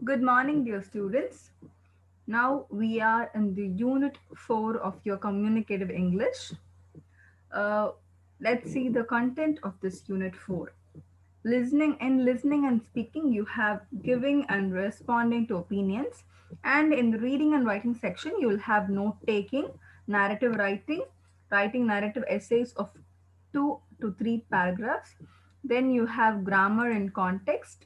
Good morning, dear students. Now we are in the unit 4 of your communicative English. Uh, let's see the content of this unit 4. Listening and speaking, you have giving and responding to opinions. And in the reading and writing section, you will have note taking, narrative writing, writing narrative essays of 2 to 3 paragraphs. Then you have grammar and context,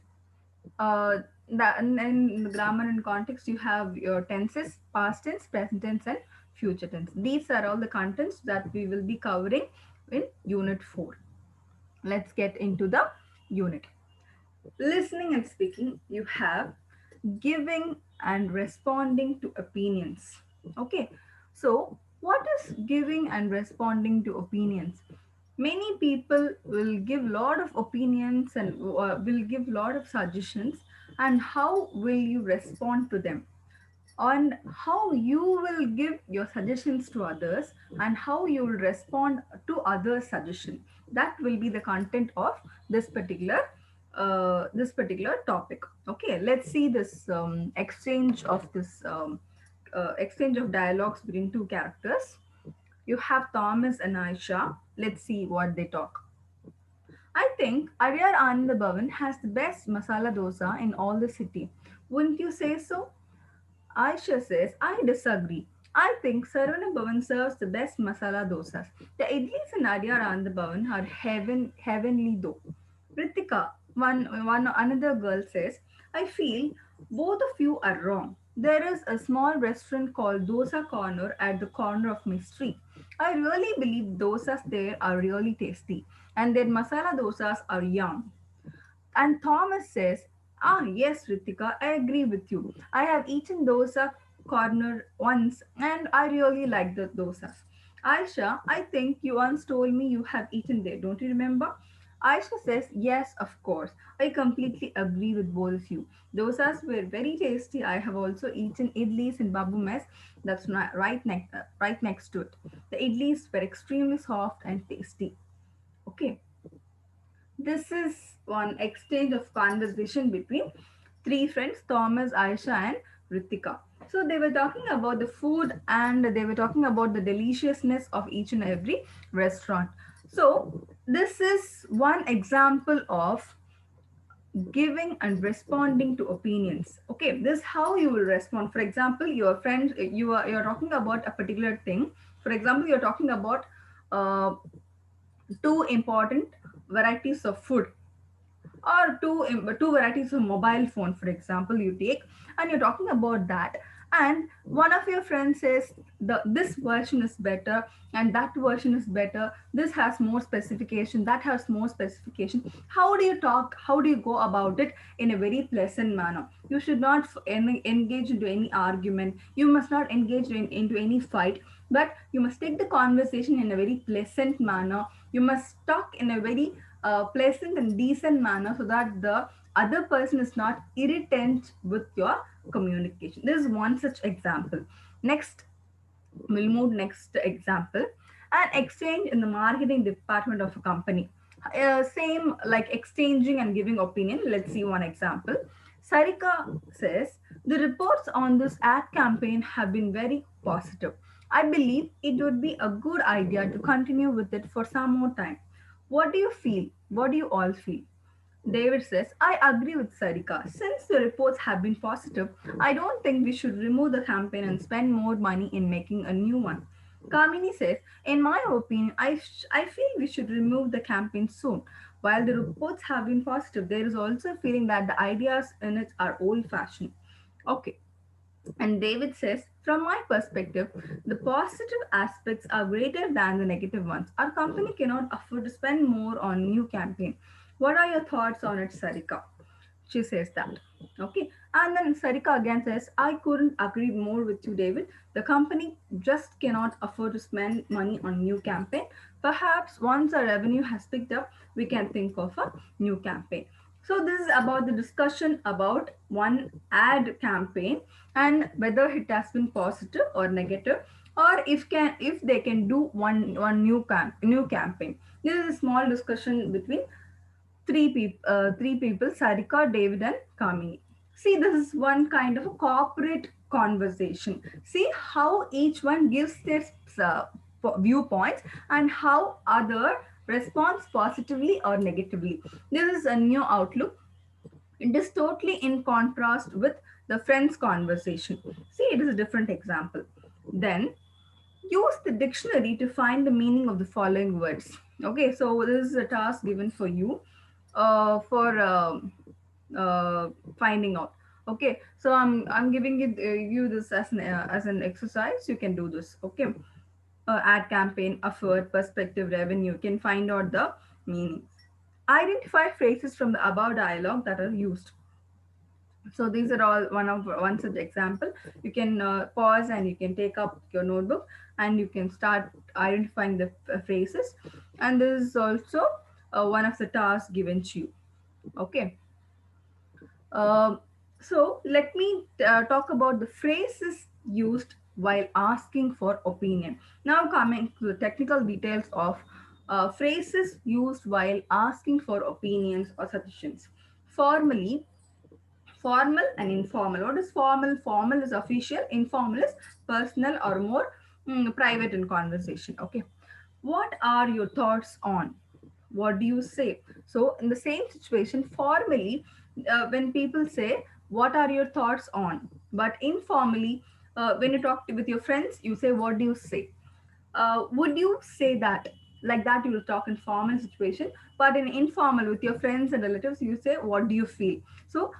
uh, that and in the grammar and context you have your tenses, past tense, present tense, and future tense. These are all the contents that we will be covering in unit 4. Let's get into the unit. Listening and speaking, you have giving and responding to opinions. Okay, so what is giving and responding to opinions? Many people will give lot of opinions and will give lot of suggestions, and how will you respond to them, on how you will give your suggestions to others and how you will respond to others suggestion. That will be the content of this particular topic. Okay, let's see this exchange of dialogues between two characters. You have Thomas and Aisha. Let's see what they talk. I think Adyar Anand Bhavan has the best masala dosa in all the city. Wouldn't you say so? Aisha says, I disagree. I think Saravana Bhavan serves the best masala dosas. The idlis in Adyar Anand Bhavan are heavenly though. Ritika, another girl says, I feel both of you are wrong. There is a small restaurant called Dosa Corner at the corner of my street. I really believe dosas there are really tasty and their masala dosas are yum. And Thomas says, ah, yes, Ritika, I agree with you. I have eaten dosa corner once and I really like the dosas. Aisha, I think you once told me you have eaten there. Don't you remember? Aisha says, yes, of course. I completely agree with both of you. Dosas were very tasty. I have also eaten idlis in Babu Mess. That's right next to it. The idlis were extremely soft and tasty. Okay. This is one exchange of conversation between three friends, Thomas, Aisha, and Ritika. So they were talking about the food and they were talking about the deliciousness of each and every restaurant. So this is one example of giving and responding to opinions. Okay, this is how you will respond. For example, your friend, you're talking about a particular thing. For example, you're talking about uh, two important varieties of food, or two varieties of mobile phone, for example, you take, and you're talking about that, and one of your friends says this version is better and that version is better, this has more specification, that has more specification. How do you talk, how do you go about it in a very pleasant manner? You should not engage into any argument, you must not engage into any fight, but you must take the conversation in a very pleasant manner. You must talk in a very pleasant and decent manner so that the other person is not irritant with your communication. This is one such example. Next, we'll move next example. An exchange in the marketing department of a company. Same like exchanging and giving opinion. Let's see one example. Sarika says, the reports on this ad campaign have been very positive. I believe it would be a good idea to continue with it for some more time. What do you feel? What do you all feel? David says, I agree with Sarika. Since the reports have been positive, I don't think we should remove the campaign and spend more money in making a new one. Kamini says, in my opinion, I feel we should remove the campaign soon. While the reports have been positive, there is also a feeling that the ideas in it are old fashioned. Okay, and David says, from my perspective, the positive aspects are greater than the negative ones. Our company cannot afford to spend more on new campaign. What are your thoughts on it, Sarika? She says that. Okay. And then Sarika again says, I couldn't agree more with you, David. The company just cannot afford to spend money on new campaign. Perhaps once our revenue has picked up, we can think of a new campaign. So this is about the discussion about one ad campaign and whether it has been positive or negative, or if they can do one new campaign. This is a small discussion between three people, Sarika, David, and Kamini. See, this is one kind of a corporate conversation. See how each one gives their uh, viewpoints and how other responds positively or negatively. This is a new outlook. It is totally in contrast with the friend's conversation. See, it is a different example. Then use the dictionary to find the meaning of the following words. Okay, so this is a task given for you for finding out. Okay, so I'm giving it you this as an exercise. You can do this. Okay, ad campaign, effort, perspective, revenue. You can find out the meaning. Identify phrases from the above dialogue that are used. So these are all one such example. You can pause and you can take up your notebook and you can start identifying the phrases. And this is also one of the tasks given to you. Okay. Um, so let me talk about the phrases used while asking for opinion. Now coming to the technical details of phrases used while asking for opinions or suggestions. Formally, formal and informal. What is formal? Formal is official, informal is personal or more private in conversation. Okay. What are your thoughts on? What do you say? So, in the same situation, formally, when people say, what are your thoughts on? But informally, when you talk with your friends, you say, what do you say? Would you say that like that you will talk in formal situation, but in informal with your friends and relatives you say what do you feel? So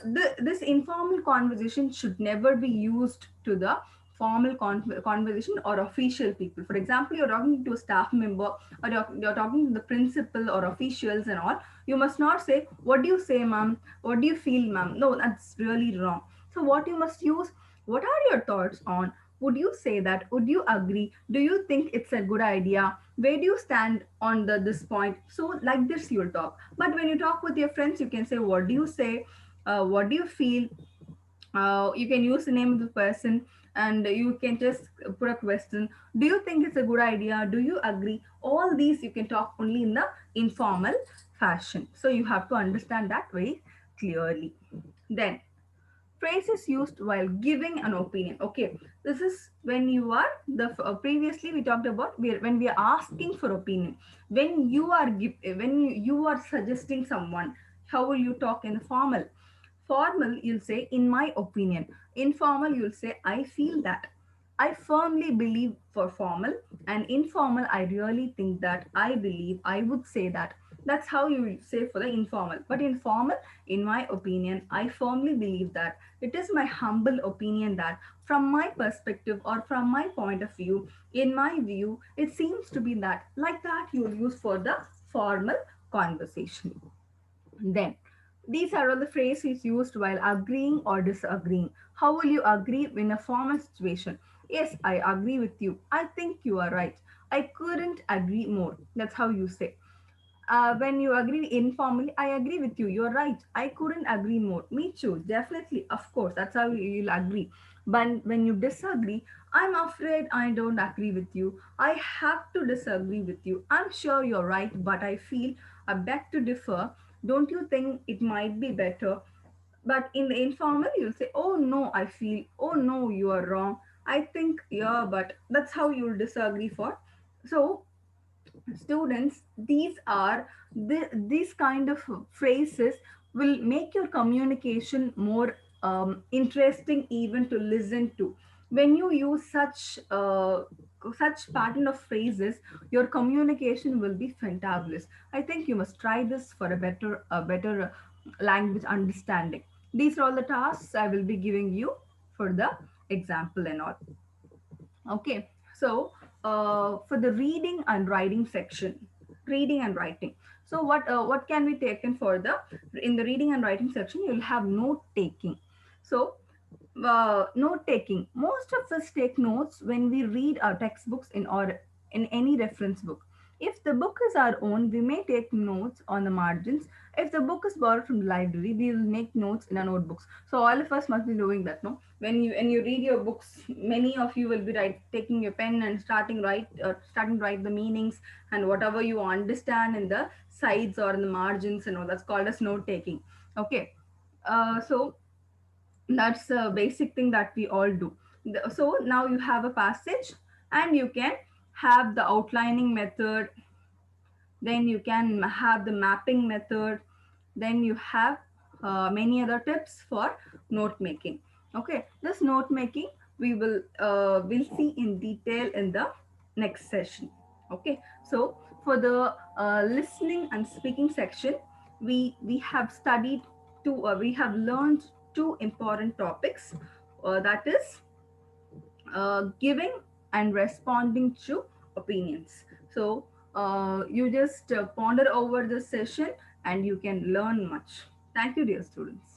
this informal conversation should never be used to the formal conversation or official people. For example, you're talking to a staff member or you're talking to the principal or officials and all. You must not say what do you say ma'am, what do you feel ma'am. No, that's really wrong. So what you must use, what are your thoughts on? Would you say that? Would you agree? Do you think it's a good idea? Where do you stand on this point? So, like this, you'll talk. But when you talk with your friends, you can say, what do you say? What do you feel? You can use the name of the person and you can just put a question. Do you think it's a good idea? Do you agree? All these you can talk only in the informal fashion. So, you have to understand that very clearly. Then, phrases used while giving an opinion. Okay, this is when you are the previously we talked about when we are asking for opinion. When you are when you are suggesting someone, how will you talk in the formal? Formal, you'll say, in my opinion. Informal, you'll say, I feel that. I firmly believe for formal, and informal, I really think that, I believe, I would say that. That's how you will say for the informal. But in formal, in my opinion, I firmly believe that. It is my humble opinion that, from my perspective or from my point of view, in my view, it seems to be that. Like that, you will use for the formal conversation. Then, these are all the phrases used while agreeing or disagreeing. How will you agree in a formal situation? Yes, I agree with you. I think you are right. I couldn't agree more. That's how you say. When you agree informally, I agree with you. You're right. I couldn't agree more. Me too. Definitely. Of course. That's how you'll agree. But when you disagree, I'm afraid I don't agree with you. I have to disagree with you. I'm sure you're right, but I feel I beg to differ. Don't you think it might be better? But in the informal, you'll say, oh no, I feel, oh no, you are wrong. I think, yeah, but that's how you'll disagree for. So students, these kind of phrases will make your communication more interesting even to listen to. When you use such pattern of phrases, your communication will be fantabulous. I think you must try this for a better language understanding. These are all the tasks I will be giving you for the example and all. Okay, so for the reading and writing section, reading and writing. So what can be taken for the in the reading and writing section? You'll have note taking. So note taking. Most of us take notes when we read our textbooks or in any reference book. If the book is our own, we may take notes on the margins. If the book is borrowed from the library, we will make notes in our notebooks. So all of us must be doing that, no? When you read your books, many of you will be taking your pen and starting to write the meanings and whatever you understand in the sides or in the margins and all. That's called as note taking. Okay, so That's a basic thing that we all do. So now you have a passage, and you can have the outlining method, then you can have the mapping method, then you have many other tips for note making. Okay, this note making will see in detail in the next session. Okay, so for the listening and speaking section, we have studied two we have learned two important topics, that is giving and responding to opinions. So you just ponder over this session and you can learn much. Thank you, dear students.